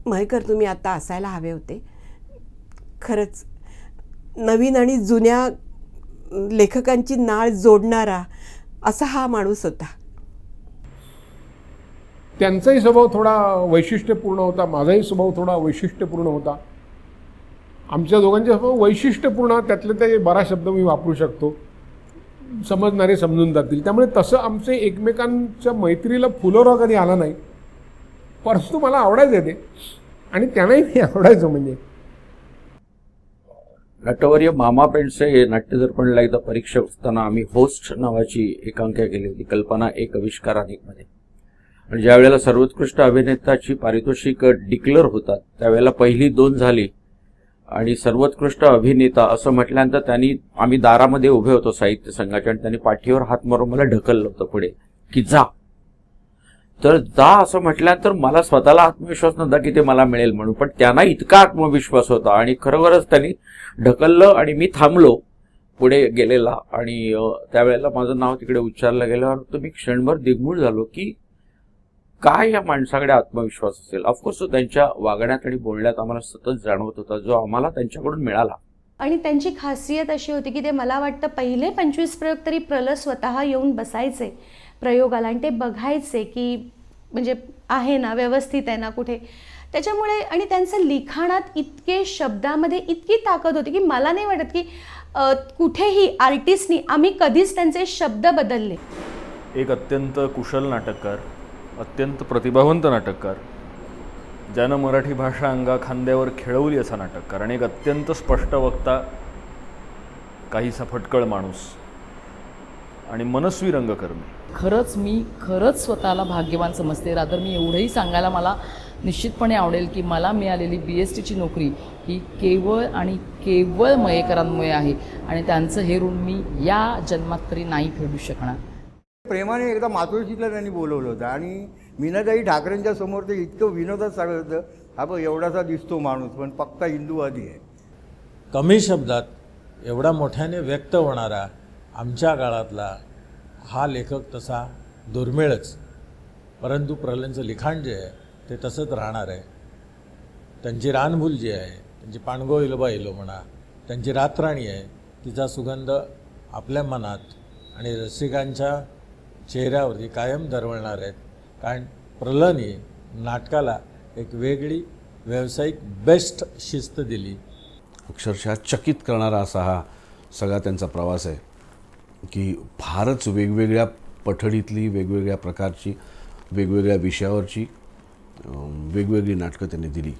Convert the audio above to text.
मयेकर, तुम्ही आता असायला हवे होते. खरंच नवीन आणि जुन्या लेखकांची नाळ जोडणारा असा हा माणूस होता. त्यांचाही स्वभाव थोडा वैशिष्ट्यपूर्ण होता, माझाही स्वभाव थोडा वैशिष्ट्यपूर्ण होता. आमच्या दोघांचे स्वभाव वैशिष्ट्यपूर्ण, त्यातले ते बराच शब्द मी वापरू शकतो, समजणारे समजून जातील. त्यामुळे तसं आमचे एकमेकांच्या मैत्रीला फुलोरा कधी आला नाही, परंतु मला आवडायचं ते आणि त्यांनाही मी आवडायचो. म्हणजे नटवर्य मामा पेंडसे नाट्यदर्पणला एकदा परीक्षा असताना आम्ही होस्ट नावाची एकांकिका केली होती, कल्पना एक आविष्कार अनेकमध्ये. आणि ज्या वेळेला सर्वोत्कृष्ट अभिनेताची पारितोषिक डिक्लेअर होतात त्यावेळेला पहिली 2 झाली आणि सर्वोत्कृष्ट अभिनेता असं म्हटल्यानंतर आम्ही दारामध्ये उभे होतो साहित्य संघाच्या, आणि त्यांनी पाठीवर हात मारून मला ढकललं होतं पुढे की जा. तर जा असं म्हटल्यानंतर मला स्वतःला आत्मविश्वास नव्हता की ते मला मिळेल म्हणून, पण त्यांना इतका आत्मविश्वास होता आणि खरोखरच त्यांनी ढकललं आणि मी थांबलो पुढे गेलेला. आणि त्यावेळेला माझं नाव तिकडे उच्चारलं गेल्यावर तर मी क्षणभर दिग्मूढ झालो की काय या माणसाकडे आत्मविश्वास असेल. ऑफकोर्स तो त्यांच्या वागण्यात आणि बोलण्यात आम्हाला सतत जाणवत होता, जो आम्हाला त्यांच्याकडून मिळाला. आणि त्यांची खासियत अशी होती की ते, मला वाटतं, पहिले 25 प्रयोग तरी प्रल स्वतः येऊन बसायचे प्रयोगाला आणि ते बघायचे की म्हणजे आहे ना, व्यवस्थित आहे ना कुठे. त्याच्यामुळे आणि त्यांचं लिखाणात इतके शब्दामध्ये इतकी ताकद होती की मला नाही वाटत की कुठेही आर्टिस्टनी आम्ही कधीच त्यांचे शब्द बदलले. एक अत्यंत कुशल नाटककार, अत्यंत प्रतिभावंत नाटककार, ज्यानं मराठी भाषा अंगा खांद्यावर खेळवली असा नाटककार, आणि एक अत्यंत स्पष्ट वक्ता, काहीसा फटकळ माणूस आणि मनस्वी रंगकर्मी. मी खरंच स्वतःला भाग्यवान समजते. रादर मी एवढंही सांगायला मला निश्चितपणे आवडेल की मला मिळालेली BSTची नोकरी ही केवळ आणि केवळ मयेकरांमुळे आहे आणि त्यांचं हे ऋण मी या जन्मात तरी नाही फेडू शकणार. प्रेमाने एकदा मातोश्रीला त्यांनी बोलवलं होतं आणि मीनाताई ठाकरेंच्या समोर ते इतकं विनोदात सांगत होतं, हा बघ एवढासा दिसतो माणूस पण पक्का हिंदूवादी आहे. कमी शब्दात एवढा मोठ्याने व्यक्त होणारा आमच्या काळातला हा लेखक तसा दुर्मिळच. परंतु प्रलंचं लिखाण जे आहे ते तसंच राहणार आहे. त्यांची रानभूल जी आहे, त्यांची पाणगो इलोबा इलो म्हणा, त्यांची रातराणी आहे, तिचा सुगंध आपल्या मनात आणि रसिकांच्या चेहऱ्यावरती कायम दरवळणार आहेत. कारण प्रलंनी नाटकाला एक वेगळी व्यावसायिक बेस्ट शिस्त दिली. अक्षरशः चकित करणारा असा हा सगळा त्यांचा प्रवास आहे की फारच वेगवेगळ्या पठडीतली, वेगवेगळ्या प्रकारची, वेगवेगळ्या विषयावरची वेगवेगळी नाटकं त्यांनी दिली.